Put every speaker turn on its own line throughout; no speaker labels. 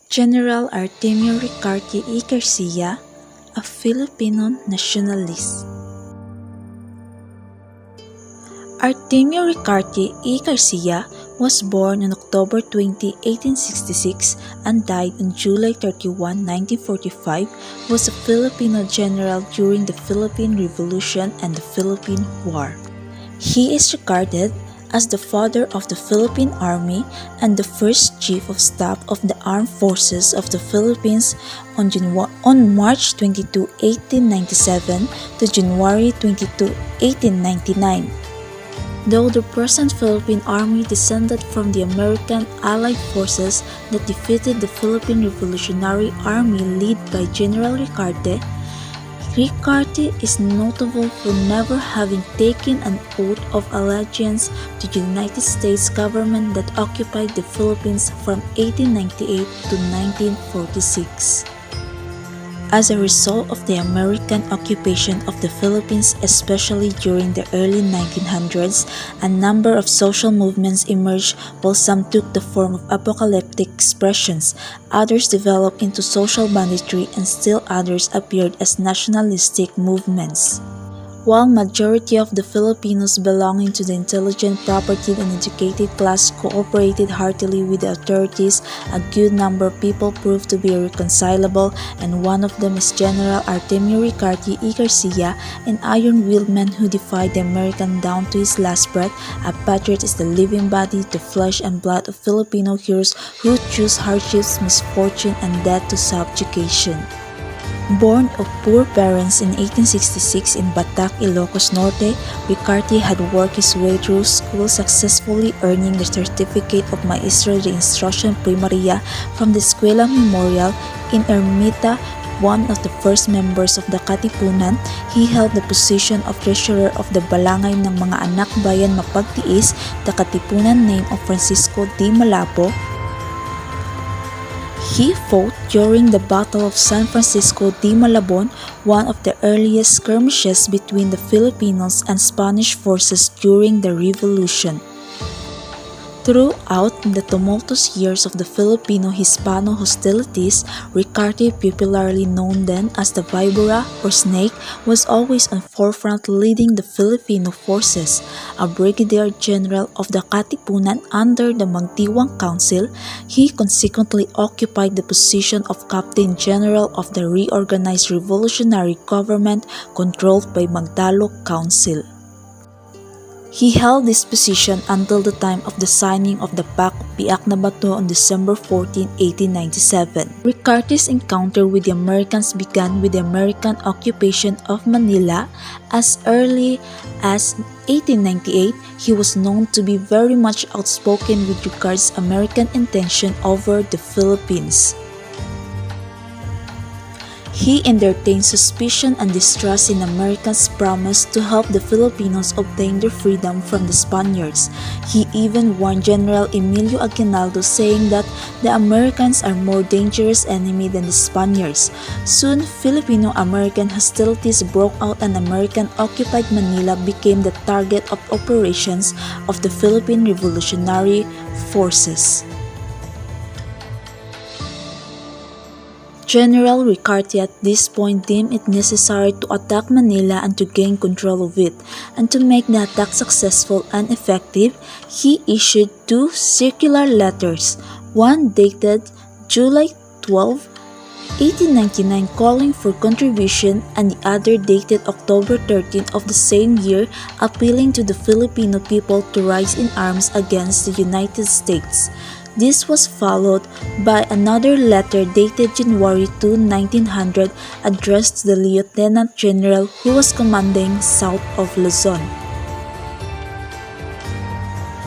General Artemio Ricarte y Garcia, a Filipino nationalist. Artemio Ricarte y Garcia was born on October 20, 1866 and died on July 31, 1945, was a Filipino general during the Philippine Revolution and the Philippine War. He is regarded as the father of the Philippine Army and the first Chief of Staff of the Armed Forces of the Philippines on March 22, 1897 to January 22, 1899. Though the present Philippine Army descended from the American Allied Forces that defeated the Philippine Revolutionary Army led by General Ricarte, Ricarte is notable for never having taken an oath of allegiance to the United States government that occupied the Philippines from 1898 to 1946. As a result of the American occupation of the Philippines, especially during the early 1900s, a number of social movements emerged, while some took the form of apocalyptic expressions, others developed into social banditry, and still others appeared as nationalistic movements. While majority of the Filipinos belonging to the intelligent, propertied, and educated class cooperated heartily with the authorities, a good number of people proved to be irreconcilable, and one of them is General Artemio Ricarte y Garcia, an iron-willed man who defied the American down to his last breath. A patriot is the living body, the flesh and blood of Filipino heroes who choose hardships, misfortune, and death to subjugation. Born of poor parents in 1866 in Batac, Ilocos Norte, Ricarte had worked his way through school, successfully earning the certificate of Maestro de Instrucción Primaria from the Escuela Memorial in Ermita. One of the first members of the Katipunan, he held the position of treasurer of the Balangay ng mga Anak Bayan Mapagtiis, the Katipunan name of Francisco D. Malabo. He fought during the Battle of San Francisco de Malabon, one of the earliest skirmishes between the Filipinos and Spanish forces during the Revolution. Throughout the tumultuous years of the Filipino-Hispano hostilities, Ricarte, popularly known then as the Vibora or Snake, was always on forefront leading the Filipino forces. A brigadier general of the Katipunan under the Magdiwang Council, he consequently occupied the position of Captain General of the reorganized revolutionary government controlled by Magdalok Council. He held this position until the time of the signing of the Pact of Biak na Bato on December 14, 1897. Ricarte's encounter with the Americans began with the American occupation of Manila. As early as 1898, he was known to be very much outspoken with regards to American intention over the Philippines. He entertained suspicion and distrust in Americans' promise to help the Filipinos obtain their freedom from the Spaniards. He even warned General Emilio Aguinaldo, saying that the Americans are more dangerous enemy than the Spaniards. Soon, Filipino-American hostilities broke out and American-occupied Manila became the target of operations of the Philippine Revolutionary Forces. General Ricarte at this point deemed it necessary to attack Manila and to gain control of it, and to make the attack successful and effective, he issued two circular letters, one dated July 12, 1899 calling for contribution, and the other dated October 13 of the same year appealing to the Filipino people to rise in arms against the United States. This was followed by another letter dated January 2, 1900, addressed to the Lieutenant General who was commanding south of Luzon.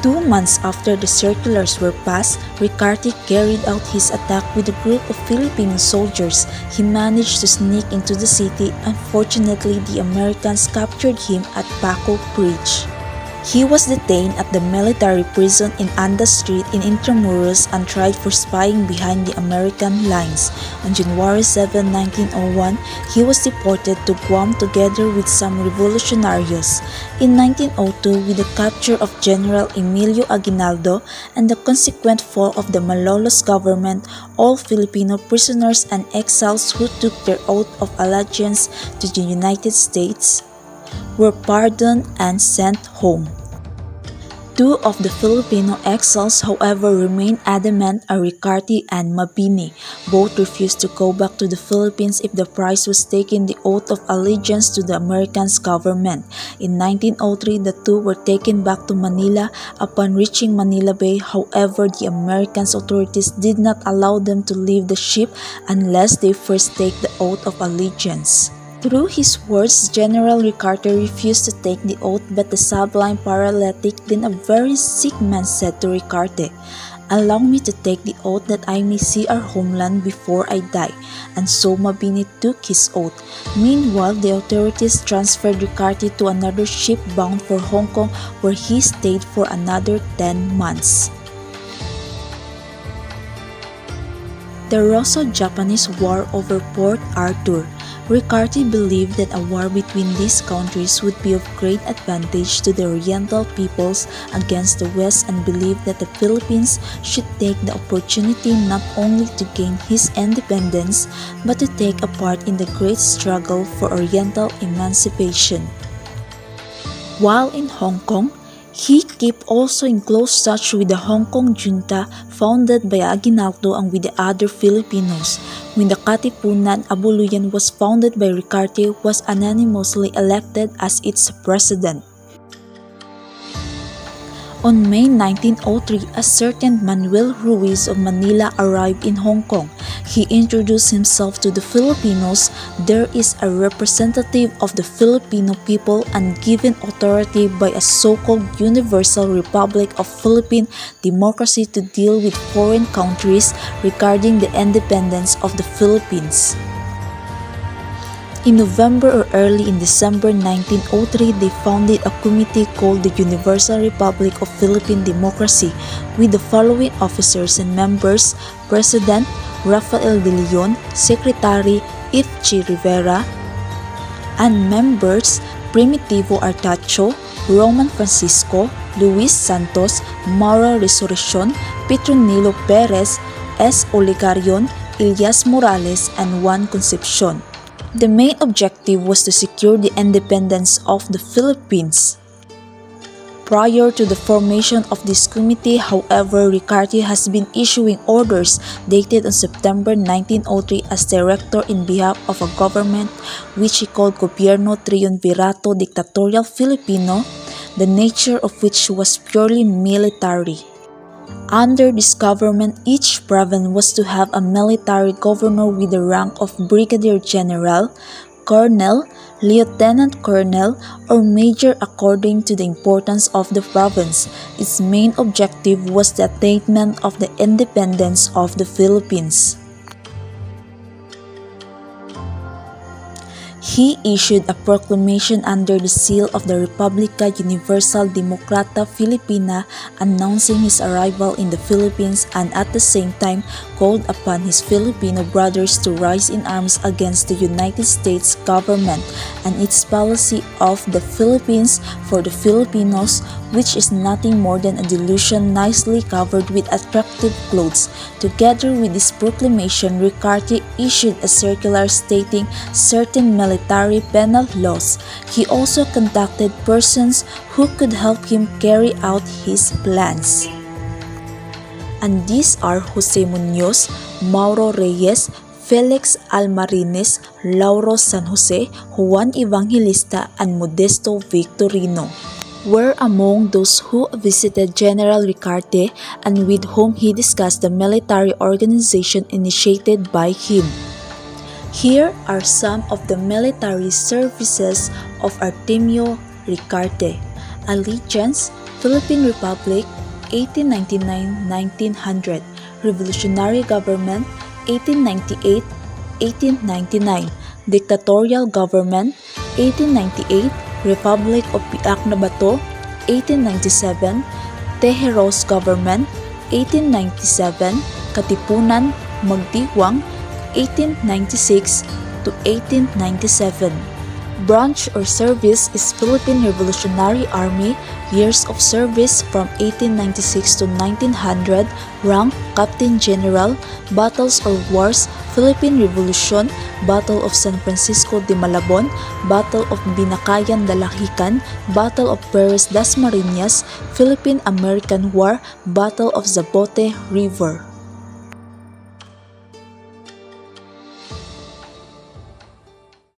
2 months after the circulars were passed, Ricarte carried out his attack with a group of Filipino soldiers. He managed to sneak into the city. Unfortunately, the Americans captured him at Paco Bridge. He was detained at the military prison in Anda Street in Intramuros and tried for spying behind the American lines. On January 7, 1901, he was deported to Guam together with some revolutionarios. In 1902, with the capture of General Emilio Aguinaldo and the consequent fall of the Malolos government, all Filipino prisoners and exiles who took their oath of allegiance to the United States were pardoned and sent home. Two of the Filipino exiles, however, remained adamant are Ricarte and Mabini. Both refused to go back to the Philippines if the price was taking the oath of allegiance to the American government. In 1903, the two were taken back to Manila. Upon reaching Manila Bay, however, the American authorities did not allow them to leave the ship unless they first take the oath of allegiance. Through his words, General Ricarte refused to take the oath, but the sublime paralytic, then a very sick man, said to Ricarte, "Allow me to take the oath that I may see our homeland before I die." And so Mabini took his oath. Meanwhile, the authorities transferred Ricarte to another ship bound for Hong Kong, where he stayed for another 10 months. The Russo-Japanese War over Port Arthur. Ricarte believed that a war between these countries would be of great advantage to the Oriental peoples against the West, and believed that the Philippines should take the opportunity not only to gain his independence but to take a part in the great struggle for Oriental emancipation. While in Hong Kong, he kept also in close touch with the Hong Kong junta founded by Aguinaldo and with the other Filipinos. When the Katipunan Abuluyan was founded by Ricarte, was unanimously elected as its president. On May 1903, a certain Manuel Ruiz of Manila arrived in Hong Kong. He introduced himself to the Filipinos. There is a representative of the Filipino people and given authority by a so-called Universal Republic of Philippine Democracy to deal with foreign countries regarding the independence of the Philippines. In November or early in December 1903, they founded a committee called the Universal Republic of Philippine Democracy with the following officers and members: President Rafael de Leon, Secretary Ifchi Rivera, and members Primitivo Artacho, Roman Francisco, Luis Santos, Mauro Resurreccion, Petronilo Perez, S. Oligarion, Elias Morales, and Juan Concepcion. The main objective was to secure the independence of the Philippines. Prior to the formation of this committee, however, Ricarte has been issuing orders dated on September 1903 as director in behalf of a government which he called Gobierno Triunvirato Dictatorial Filipino, the nature of which was purely military. Under this government, each province was to have a military governor with the rank of Brigadier General, Colonel, Lieutenant Colonel, or Major according to the importance of the province. Its main objective was the attainment of the independence of the Philippines. He issued a proclamation under the seal of the Republica Universal Democrata Filipina announcing his arrival in the Philippines, and at the same time called upon his Filipino brothers to rise in arms against the United States government and its policy of the Philippines for the Filipinos, which is nothing more than a delusion nicely covered with attractive clothes. Together with this proclamation, Ricarte issued a circular stating certain military penal laws. He also contacted persons who could help him carry out his plans. And these are Jose Munoz, Mauro Reyes, Felix Almarines, Lauro San Jose, Juan Evangelista, and Modesto Victorino were among those who visited General Ricarte and with whom he discussed the military organization initiated by him. Here are some of the military services of Artemio Ricarte. Allegiance, Philippine Republic, 1899-1900. Revolutionary Government, 1898-1899. Dictatorial Government, 1898. Republic of Piak na Bato, 1897, Tejeros Government, 1897, Katipunan, Magdiwang, 1896 to 1897. Branch or service is Philippine Revolutionary Army, years of service from 1896 to 1900, rank Captain General, battles or wars, Philippine Revolution, Battle of San Francisco de Malabon, Battle of Binakayan Dalahican, Battle of Perez das Marinas, Philippine-American War, Battle of Zapote River.